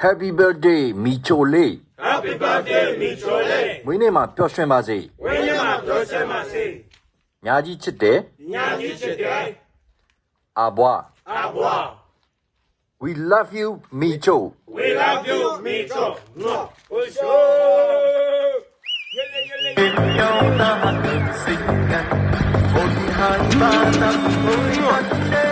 Happy birthday မီချိုလေး Happy birthday မီချိုလေး မွေးနေ့မှာပျော်ရွှင်ပါစေ ဝင်းရမှာပြောစမ်းပါစေ ညာကြီးချစ်တယ် ညာကြီးချစ်တယ် အာဘွား အဘွား We love you မီချို We love you မီချိုနော်ဟိုရှိုယေလေယေလေ ယောင်းသားစိတ်ကဘုရားဘာသာဘုရား